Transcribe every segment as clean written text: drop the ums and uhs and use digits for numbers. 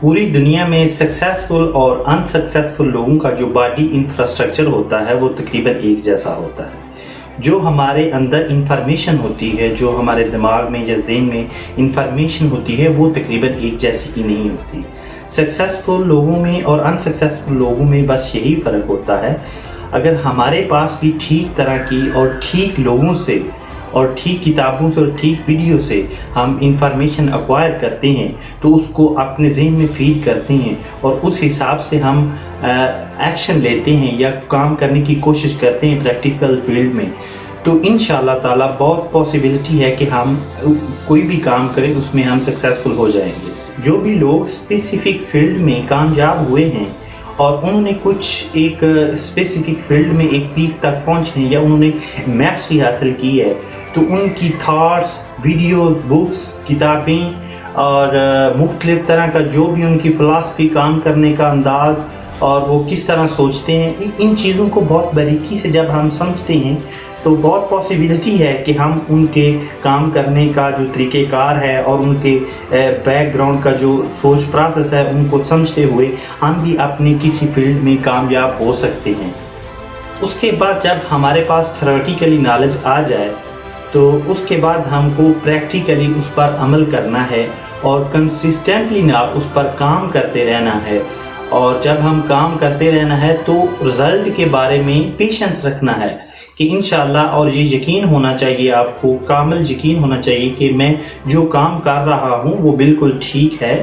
پوری دنیا میں سکسیسفل اور انسکسیسفل لوگوں کا جو باڈی انفراسٹرکچر ہوتا ہے وہ تقریباً ایک جیسا ہوتا ہے. جو ہمارے اندر انفارمیشن ہوتی ہے، جو ہمارے دماغ میں یا ذہن میں انفارمیشن ہوتی ہے، وہ تقریباً ایک جیسی کی نہیں ہوتی. سکسیسفل لوگوں میں اور انسکسیسفل لوگوں میں بس یہی فرق ہوتا ہے. اگر ہمارے پاس بھی ٹھیک طرح کی اور ٹھیک لوگوں سے اور ٹھیک کتابوں سے اور ٹھیک ویڈیو سے ہم انفارمیشن ایکوائر کرتے ہیں تو اس کو اپنے ذہن میں فیڈ کرتے ہیں اور اس حساب سے ہم ایکشن لیتے ہیں یا کام کرنے کی کوشش کرتے ہیں پریکٹیکل فیلڈ میں، تو انشاءاللہ تعالیٰ بہت پاسبلٹی ہے کہ ہم کوئی بھی کام کریں اس میں ہم سکسیسفل ہو جائیں گے. جو بھی لوگ اسپیسیفک فیلڈ میں کامیاب ہوئے ہیں اور انہوں نے کچھ ایک اسپیسیفک فیلڈ میں ایک پیک تک پہنچے ہیں یا انہوں نے میسٹری حاصل کی ہے، تو ان کی تھاٹس، ویڈیوز، بکس، کتابیں اور مختلف طرح کا جو بھی ان کی فلاسفی، کام کرنے کا انداز اور وہ کس طرح سوچتے ہیں، ان چیزوں کو بہت باریکی سے جب ہم سمجھتے ہیں تو بہت پاسبلٹی ہے کہ ہم ان کے کام کرنے کا جو طریقہ کار ہے اور ان کے بیک گراؤنڈ کا جو سوچ پروسیس ہے ان کو سمجھتے ہوئے ہم بھی اپنے کسی فیلڈ میں کامیاب ہو سکتے ہیں. اس کے بعد جب ہمارے پاس تھیوریٹیکلی نالج آ جائے تو اس کے بعد ہم کو پریکٹیکلی اس پر عمل کرنا ہے اور کنسسٹنٹلی اس پر کام کرتے رہنا ہے. اور جب ہم کام کرتے رہنا ہے تو رزلٹ کے بارے میں پیشنس رکھنا ہے کہ انشاءاللہ، اور یہ یقین ہونا چاہیے، آپ کو کامل یقین ہونا چاہیے کہ میں جو کام کر رہا ہوں وہ بالکل ٹھیک ہے،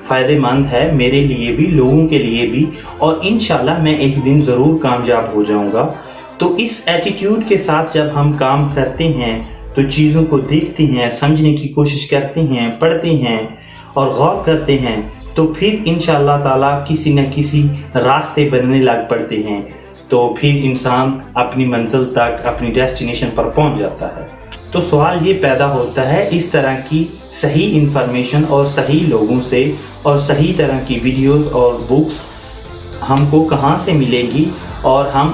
فائدہ مند ہے میرے لیے بھی، لوگوں کے لیے بھی، اور انشاءاللہ میں ایک دن ضرور کامیاب ہو جاؤں گا. تو اس ایٹیٹیوڈ کے ساتھ جب ہم کام کرتے ہیں تو چیزوں کو دیکھتے ہیں، سمجھنے کی کوشش کرتے ہیں، پڑھتے ہیں اور غور کرتے ہیں، تو پھر انشاءاللہ تعالیٰ کسی نہ کسی راستے بننے لگ پڑتے ہیں، تو پھر انسان اپنی منزل تک، اپنی ڈیسٹینیشن پر پہنچ جاتا ہے. تو سوال یہ پیدا ہوتا ہے اس طرح کی صحیح انفارمیشن اور صحیح لوگوں سے اور صحیح طرح کی ویڈیوز اور بکس ہم کو کہاں سے ملے گی اور ہم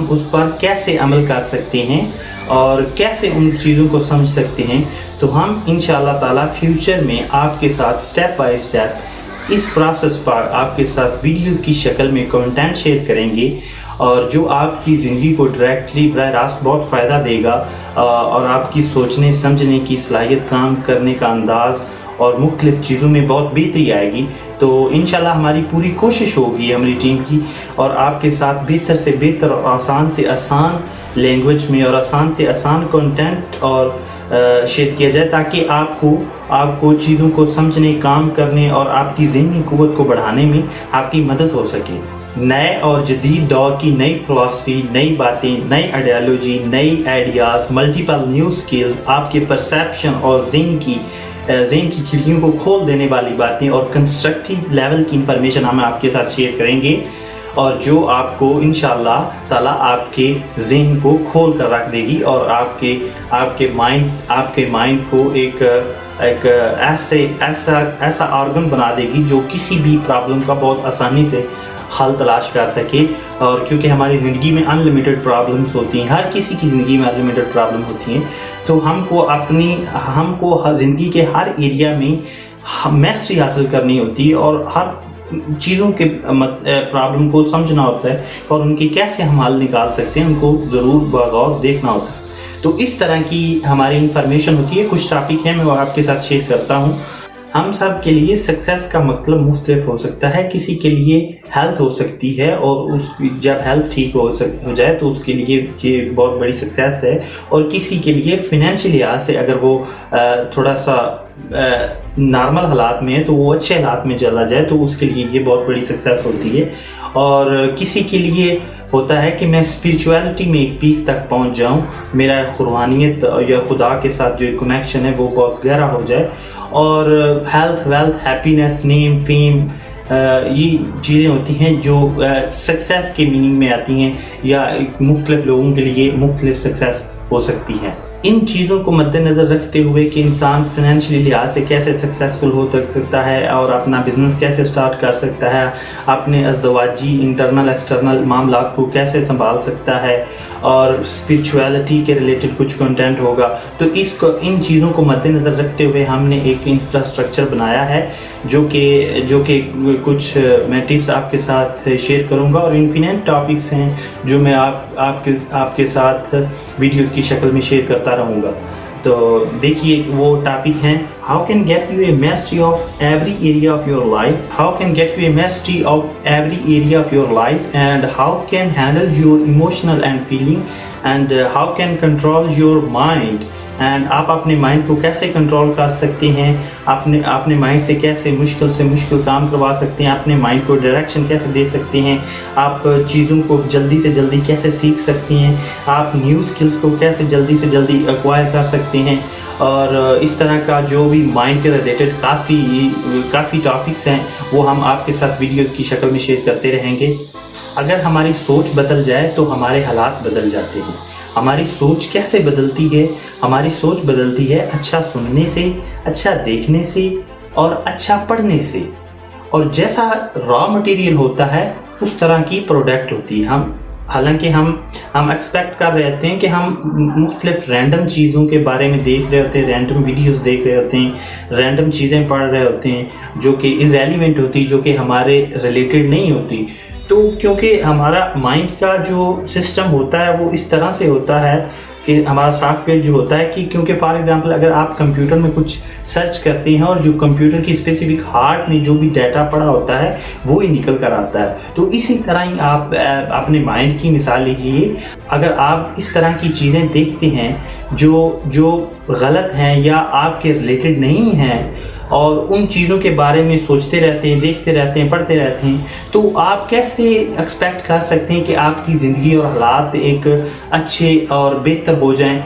اس پر کیسے عمل کر سکتے ہیں اور کیسے ان چیزوں کو سمجھ سکتے ہیں. تو ہم انشاءاللہ تعالیٰ فیوچر میں آپ کے ساتھ سٹیپ بائی سٹیپ اس پروسیس پر آپ کے ساتھ ویڈیوز کی شکل میں کنٹینٹ شیئر کریں گے، اور جو آپ کی زندگی کو ڈائریکٹلی براہ راست بہت فائدہ دے گا اور آپ کی سوچنے سمجھنے کی صلاحیت، کام کرنے کا انداز اور مختلف چیزوں میں بہت بہتری آئے گی. تو انشاءاللہ ہماری پوری کوشش ہوگی ہماری ٹیم کی، اور آپ کے ساتھ بہتر سے بہتر اور آسان سے آسان لینگویج میں اور آسان سے آسان کنٹینٹ اور شیئر کیا جائے تاکہ آپ کو چیزوں کو سمجھنے، کام کرنے اور آپ کی ذہنی قوت کو بڑھانے میں آپ کی مدد ہو سکے. نئے اور جدید دور کی نئی فلاسفی، نئی باتیں، نئی آئیڈیالوجی، نئی آئیڈیاز، ملٹیپل نیو سکلز، آپ کے پرسیپشن اور ذہن کی کھڑکیوں کو کھول دینے والی باتیں اور کنسٹرکٹیو لیول کی انفارمیشن ہم آپ کے ساتھ شیئر کریں گے، اور جو آپ کو انشاءاللہ تعالیٰ آپ کے ذہن کو کھول کر رکھ دے گی اور آپ کے مائنڈ کو ایک ایسا آرگن بنا دے گی جو کسی بھی پرابلم کا بہت آسانی سے حل تلاش کر سکے. اور کیونکہ ہماری زندگی میں ان لمیٹڈ پرابلمس ہوتی ہیں، ہر کسی کی زندگی میں ان لمیٹڈ پرابلم ہوتی ہیں، تو ہم کو زندگی کے ہر ایریا میں میسٹری حاصل کرنی ہوتی ہے اور ہر چیزوں کے پرابلم کو سمجھنا ہوتا ہے اور ان کے کیسے ہم حل نکال سکتے ہیں ان کو ضرور بغور دیکھنا ہوتا ہے. تو اس طرح کی ہماری انفارمیشن ہوتی ہے. کچھ ٹاپک ہیں میں وہ آپ کے ساتھ شیئر کرتا ہوں. ہم سب کے لیے سکسیس کا مطلب مختلف ہو سکتا ہے. کسی کے لیے ہیلتھ ہو سکتی ہے اور جب ہیلتھ ٹھیک ہو جائے تو اس کے لیے یہ بہت بڑی سکسیس ہے، اور کسی کے لیے فائنینشلی لحاظ سے اگر وہ تھوڑا سا نارمل حالات میں ہے تو وہ اچھے حالات میں چلا جائے تو اس کے لیے یہ بہت بڑی سکسیس ہوتی ہے. اور کسی کے لیے ہوتا ہے کہ میں اسپریچویلٹی میں ایک پیک تک پہنچ جاؤں، میرا روحانیت یا خدا کے ساتھ جو کنیکشن ہے وہ بہت گہرا ہو جائے. اور ہیلتھ، ویلتھ، ہیپینس، نیم، فیم، یہ چیزیں ہوتی ہیں جو سکسیس کے میننگ میں آتی ہیں یا مختلف لوگوں کے لیے مختلف سکسیس ہو سکتی ہیں. ان چیزوں کو مد نظر رکھتے ہوئے کہ انسان فائنینشلی لحاظ سے کیسے سکسیزفل ہو سکتا ہے اور اپنا بزنس کیسے سٹارٹ کر سکتا ہے، اپنے ازدواجی انٹرنل ایکسٹرنل معاملات کو کیسے سنبھال سکتا ہے، اور اسپرچویلٹی کے ریلیٹڈ کچھ کنٹینٹ ہوگا، تو ان چیزوں کو مد نظر رکھتے ہوئے ہم نے ایک انفراسٹرکچر بنایا ہے جو کہ کچھ میں ٹپس آپ کے ساتھ شیئر کروں گا، اور انفینٹ ٹاپکس ہیں جو میں آپ کے ساتھ ویڈیوز کی شکل میں شیئر کرتا رہوں گا۔ تو دیکھیے وہ ٹاپک ہیں: how can get you a mastery of every area of your life, how can get you a mastery of every area of your life, and how can handle your emotional and feeling, and how can control your mind, and آپ اپنے mind کو کیسے control کر سکتے ہیں، اپنے mind سے کیسے مشکل کام کروا سکتے ہیں، اپنے مائنڈ کو ڈائریکشن کیسے دے سکتے ہیں، آپ چیزوں کو جلدی سے جلدی کیسے سیکھ سکتے ہیں، آپ نیو اسکلس کو کیسے جلدی سے جلدی ایکوائر کر سکتے ہیں، اور اس طرح کا جو بھی مائنڈ کے ریلیٹڈ کافی ٹاپکس ہیں وہ ہم آپ کے ساتھ ویڈیوز کی شکل میں شیئر کرتے رہیں گے۔ اگر ہماری سوچ بدل جائے تو ہمارے حالات بدل جاتے ہیں۔ ہماری سوچ کیسے بدلتی ہے؟ ہماری سوچ بدلتی ہے اچھا سننے سے، اچھا دیکھنے سے، اور اچھا پڑھنے سے، اور جیسا را مٹیریل ہوتا ہے اس طرح کی پروڈکٹ ہوتی ہے۔ حالانکہ ہم ایکسپیکٹ کر رہے ہوتے ہیں کہ ہم مختلف رینڈم چیزوں کے بارے میں دیکھ رہے ہوتے ہیں، رینڈم ویڈیوز دیکھ رہے ہوتے ہیں، رینڈم چیزیں پڑھ رہے ہوتے ہیں جو کہ irrelevant ہوتی، جو کہ ہمارے ریلیٹڈ نہیں ہوتی۔ تو کیونکہ ہمارا مائنڈ کا جو سسٹم ہوتا ہے وہ اس طرح سے ہوتا ہے کہ ہمارا سافٹ ویئر جو ہوتا ہے کہ کیونکہ فار ایگزامپل اگر آپ کمپیوٹر میں کچھ سرچ کرتے ہیں اور جو کمپیوٹر کی اسپیسیفک ہارڈ میں جو بھی ڈیٹا پڑا ہوتا ہے وہی نکل کر آتا ہے، تو اسی طرح ہی آپ اپنے مائنڈ کی مثال لیجئے۔ اگر آپ اس طرح کی چیزیں دیکھتے ہیں جو غلط ہیں یا آپ کے ریلیٹڈ نہیں ہیں، اور ان چیزوں کے بارے میں سوچتے رہتے ہیں، دیکھتے رہتے ہیں، پڑھتے رہتے ہیں، تو آپ کیسے ایکسپیکٹ کر سکتے ہیں کہ آپ کی زندگی اور حالات ایک اچھے اور بہتر ہو جائیں؟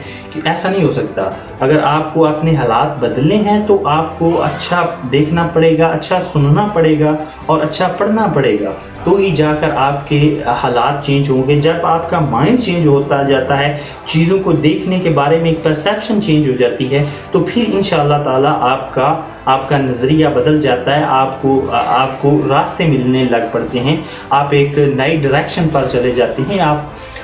ایسا نہیں ہو سکتا۔ اگر آپ کو اپنے حالات بدلنے ہیں تو آپ کو اچھا دیکھنا پڑے گا، اچھا سننا پڑے گا، اور اچھا پڑھنا پڑے گا، تو ہی جا کر آپ کے حالات چینج ہوں گے۔ جب آپ کا مائنڈ چینج ہوتا جاتا ہے، چیزوں کو دیکھنے کے بارے میں ایک پرسیپشن چینج ہو جاتی ہے، تو پھر انشاءاللہ تعالیٰ آپ کا نظریہ بدل جاتا ہے، آپ کو راستے ملنے لگ پڑتے ہیں، آپ ایک نئی ڈائریکشن پر چلے جاتے ہیں،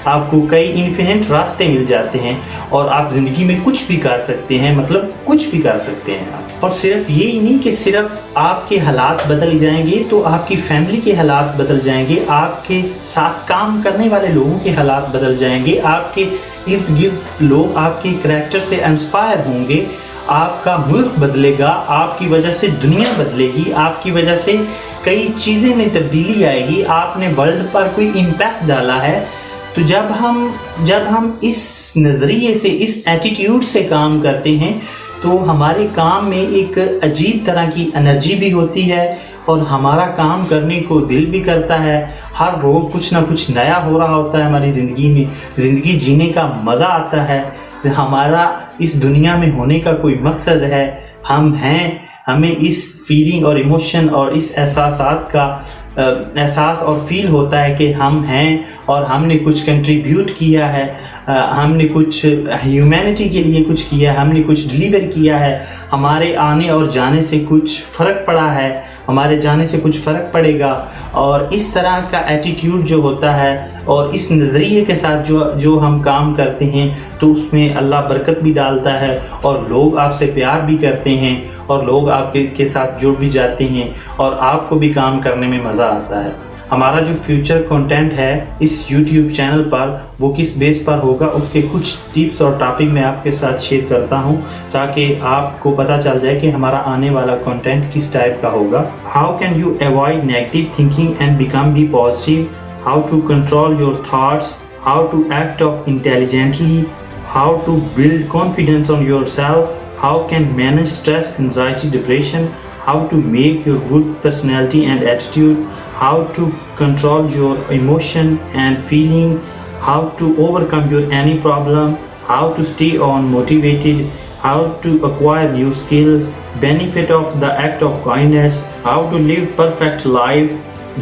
آپ کو کئی انفینٹ راستے مل جاتے ہیں، اور آپ زندگی میں کچھ بھی کر سکتے ہیں، مطلب کچھ بھی کر سکتے ہیں۔ اور صرف یہی نہیں کہ صرف آپ کے حالات بدل جائیں گے تو آپ کی فیملی کے حالات بدل جائیں گے، آپ کے ساتھ کام کرنے والے لوگوں کے حالات بدل جائیں گے، آپ کے ارد گرد لوگ آپ کے کریکٹر سے انسپائر ہوں گے، آپ کا ملک بدلے گا، آپ کی وجہ سے دنیا بدلے گی، آپ کی وجہ سے کئی چیزیں میں تبدیلی آئے گی، آپ نے ورلڈ پر کوئی امپیکٹ ڈالا ہے۔ تو جب ہم اس نظریے سے، اس ایٹیٹیوڈ سے کام کرتے ہیں تو ہمارے کام میں ایک عجیب طرح کی انرجی بھی ہوتی ہے، اور ہمارا کام کرنے کو دل بھی کرتا ہے۔ ہر روز کچھ نہ کچھ نیا ہو رہا ہوتا ہے ہماری زندگی میں، زندگی جینے کا مزہ آتا ہے، ہمارا اس دنیا میں ہونے کا کوئی مقصد ہے، ہم ہیں، ہمیں اس فیلنگ اور ایموشن اور اس احساسات کا احساس اور فیل ہوتا ہے کہ ہم ہیں اور ہم نے کچھ کنٹریبیوٹ کیا ہے، ہم نے کچھ ہیومینٹی کے لیے کچھ کیا ہے، ہم نے کچھ ڈیلیور کیا ہے، ہمارے آنے اور جانے سے کچھ فرق پڑا ہے، ہمارے جانے سے کچھ فرق پڑے گا۔ اور اس طرح کا ایٹیٹیوڈ جو ہوتا ہے اور اس نظریے کے ساتھ جو ہم کام کرتے ہیں تو اس میں اللہ برکت بھی ڈالتا ہے، اور لوگ آپ سے پیار بھی کرتے ہیں، اور لوگ آپ کے ساتھ جڑ بھی جاتے ہیں، اور آپ کو بھی کام کرنے میں مزہ آتا ہے۔ ہمارا جو فیوچر کنٹینٹ ہے اس یوٹیوب چینل پر وہ کس بیس پر ہوگا، اس کے کچھ ٹپس اور ٹاپک میں آپ کے ساتھ شیئر کرتا ہوں تاکہ آپ کو پتہ چل جائے کہ ہمارا آنے والا کنٹینٹ کس ٹائپ کا ہوگا۔ How can you avoid negative thinking and become be positive, how to control your thoughts, how to act of intelligently, how to build confidence on your self, how can manage stress, anxiety, depression, how to make your good personality and attitude, how to control your emotion and feeling, how to overcome your any problem, how to stay on motivated, how to acquire new skills, benefit of the act of kindness, how to live perfect life,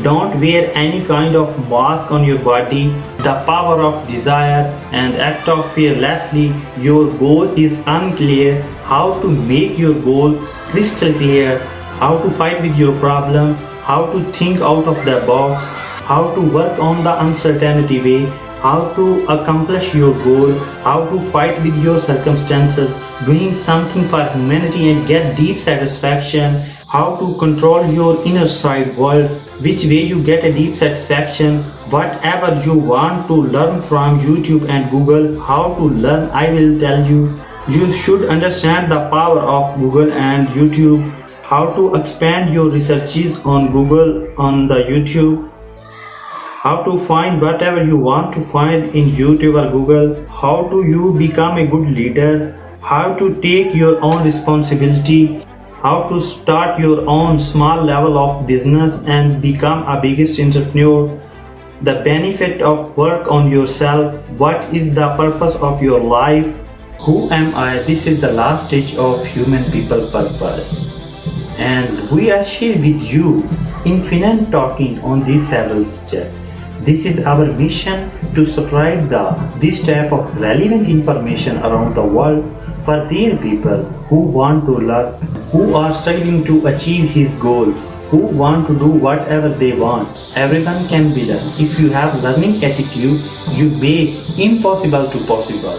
Don't wear any kind of mask on your body. The power of desire and act of fearlessly. Your goal is unclear. How to make your goal crystal clear. How to fight with your problem. How to think out of the box. How to work on the uncertainty way. How to accomplish your goal. How to fight with your circumstances. Doing something for humanity and get deep satisfaction. How to control your inner side world, which way you get a deep satisfaction. Whatever you want to learn from YouTube and Google, how to learn, I will tell you. You should understand the power of Google and YouTube. How to expand your researches on Google, on the YouTube. How to find whatever you want to find in YouTube or Google. How do you become a good leader. How to take your own responsibility. How to start your own small level of business and become a biggest entrepreneur. The benefit of work on yourself. What is the purpose of your life? Who am I? This is the last stage of human people purpose. And we are sharing with you infinite talking on these several subjects. This is our mission to spread this type of relevant information around the world for their people who want to learn, who are struggling to achieve his goal, who want to do whatever they want. Everyone can be done. If you have learning attitude, you make impossible to possible.